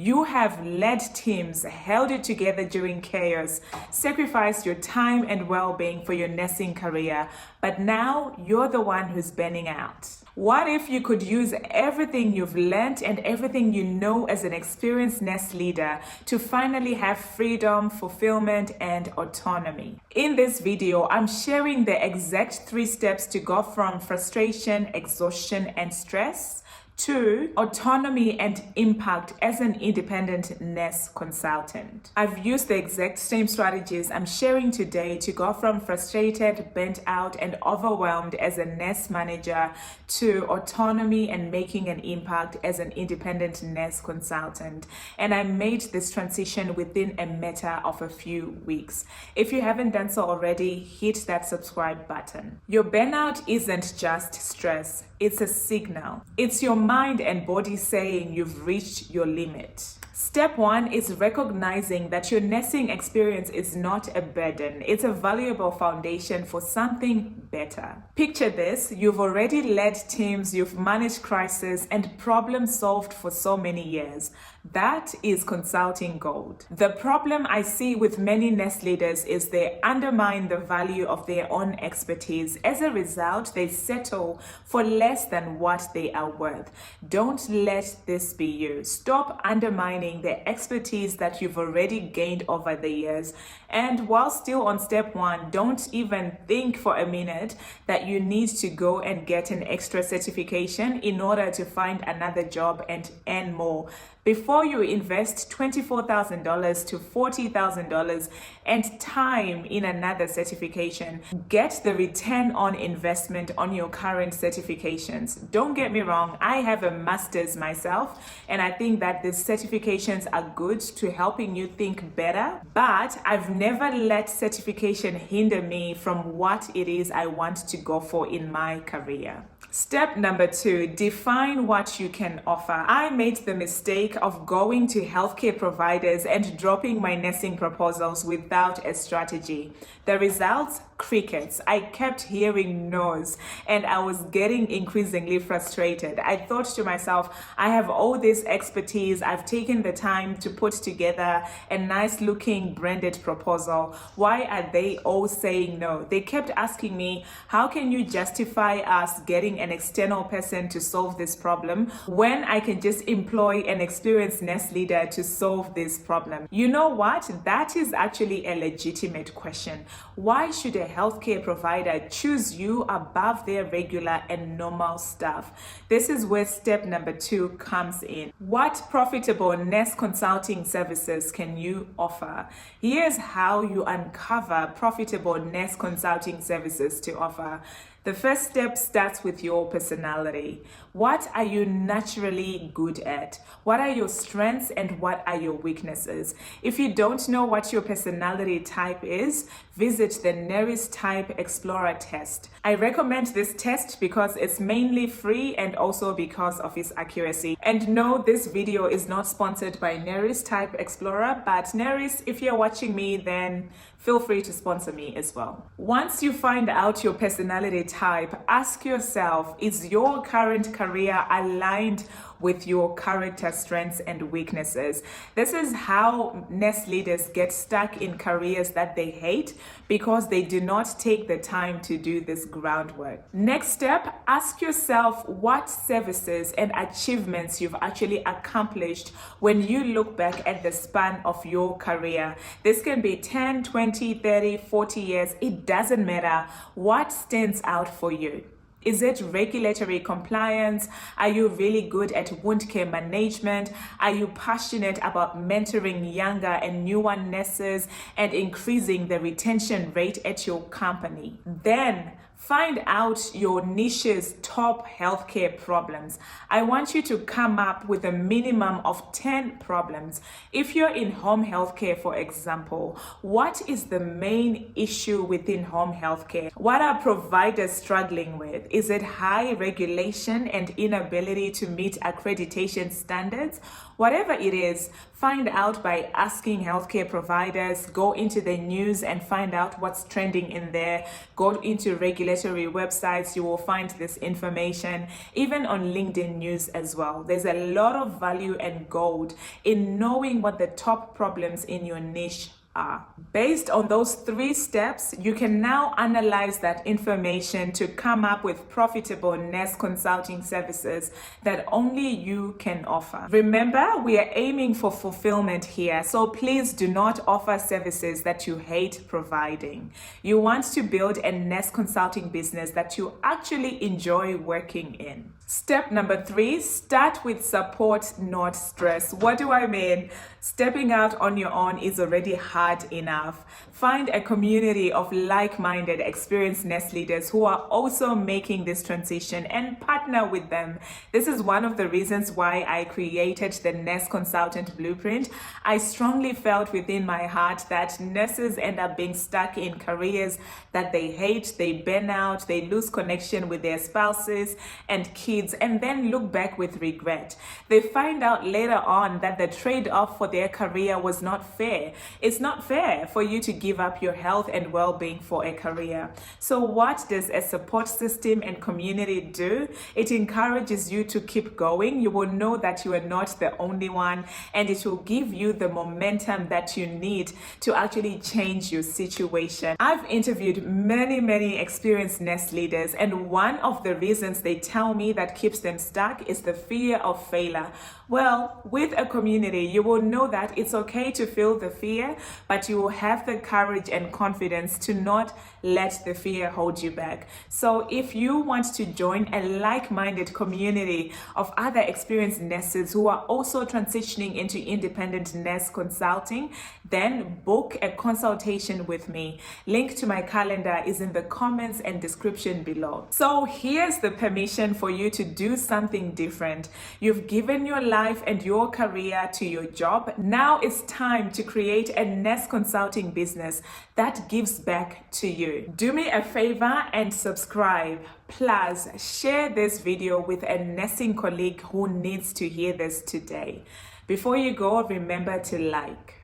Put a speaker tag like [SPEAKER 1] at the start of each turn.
[SPEAKER 1] You have led teams, held it together during chaos, sacrificed your time and well-being for your nursing career, but now you're the one who's burning out. What if you could use everything you've learned and everything you know as an experienced nurse leader to finally have freedom, fulfillment, and autonomy? In this video, I'm sharing the exact 3 steps to go from frustration, exhaustion, and stress to autonomy and impact as an independent nurse consultant. I've used the exact same strategies I'm sharing today to go from frustrated, burnt out, and overwhelmed as a nurse manager to autonomy and making an impact as an independent nurse consultant. And I made this transition within a matter of a few weeks. If you haven't done so already, hit that subscribe button. Your burnout isn't just stress, it's a signal. It's your mind and body saying you've reached your limit. Step 1 is recognizing that your nursing experience is not a burden. It's a valuable foundation for something better. Picture this: you've already led teams, you've managed crises and problem solved for so many years. That is consulting gold. The problem I see with many nurse leaders is they undermine the value of their own expertise. As a result, they settle for less than what they are worth. Don't let this be you. Stop undermining the expertise that you've already gained over the years. And while still on step 1, don't even think for a minute that you need to go and get an extra certification in order to find another job and earn more. Before you invest $24,000 to $40,000 and time in another certification, get the return on investment on your current certifications. Don't get me wrong, I have a master's myself, and I think that these certifications are good to helping you think better, but I've never let certification hinder me from what it is I want to go for in my career. Step number 2, define what you can offer. I made the mistake of going to healthcare providers and dropping my nursing proposals without a strategy. The results? Crickets. I kept hearing no's and I was getting increasingly frustrated. I thought to myself, I have all this expertise. I've taken the time to put together a nice looking branded proposal. Why are they all saying no? They kept asking me, how can you justify us getting an external person to solve this problem when I can just employ an experienced nurse leader to solve this problem? You know what? That is actually a legitimate question. Why should a healthcare provider choose you above their regular and normal staff? This is where step number 2 comes in. What profitable nurse consulting services can you offer? Here's how you uncover profitable nurse consulting services to offer. The first step starts with your personality. What are you naturally good at? What are your strengths and what are your weaknesses? If you don't know what your personality type is, visit the Neris Type Explorer test. I recommend this test because it's mainly free and also because of its accuracy. And no, this video is not sponsored by Neris Type Explorer, but Neris, if you're watching me, then feel free to sponsor me as well. Once you find out your personality type, ask yourself, is your current career aligned with your character strengths and weaknesses? This is how nurse leaders get stuck in careers that they hate because they do not take the time to do this groundwork. Next step, ask yourself what services and achievements you've actually accomplished when you look back at the span of your career. This can be 10, 20, 30, 40 years. It doesn't matter. What stands out for you? Is it regulatory compliance? Are you really good at wound care management? Are you passionate about mentoring younger and newer nurses and increasing the retention rate at your company? Then find out your niche's top healthcare problems. I want you to come up with a minimum of 10 problems. If you're in home healthcare, for example, what is the main issue within home healthcare? What are providers struggling with? Is it high regulation and inability to meet accreditation standards? Whatever it is, find out by asking healthcare providers, go into the news and find out what's trending in there. Go into regulatory websites, you will find this information, even on LinkedIn news as well. There's a lot of value and gold in knowing what the top problems in your niche are. Based on those 3 steps, you can now analyze that information to come up with profitable nest consulting services that only you can offer. Remember, we are aiming for fulfillment here, so please do not offer services that you hate providing. You want to build a nest consulting business that you actually enjoy working in. Step number 3, start with support, not stress. What do I mean? Stepping out on your own is already hard enough. Find a community of like-minded, experienced nest leaders who are also making this transition and partner with them. This is one of the reasons why I created the Nest Consultant Blueprint. I strongly felt within my heart that nurses end up being stuck in careers that they hate, they burn out, they lose connection with their spouses and kids, and then look back with regret. They find out later on that the trade-off for their career was not fair. It's not fair for you to give up your health and well-being for a career. So what does a support system and community do? It encourages you to keep going. You will know that you are not the only one, and it will give you the momentum that you need to actually change your situation. I've interviewed many experienced nest leaders, and one of the reasons they tell me that keeps them stuck is the fear of failure. Well, with a community, you will know that it's okay to feel the fear, but you will have the courage and confidence to not let the fear hold you back. So if you want to join a like-minded community of other experienced nesters who are also transitioning into independent nest consulting, then book a consultation with me. Link to my calendar is in the comments and description below. So here's the permission for you to do something different. You've given your life and your career to your job. Now it's time to create a nest consulting business that gives back to you. Do me a favor and subscribe. Plus, share this video with a nesting colleague who needs to hear this today. Before you go, remember to like.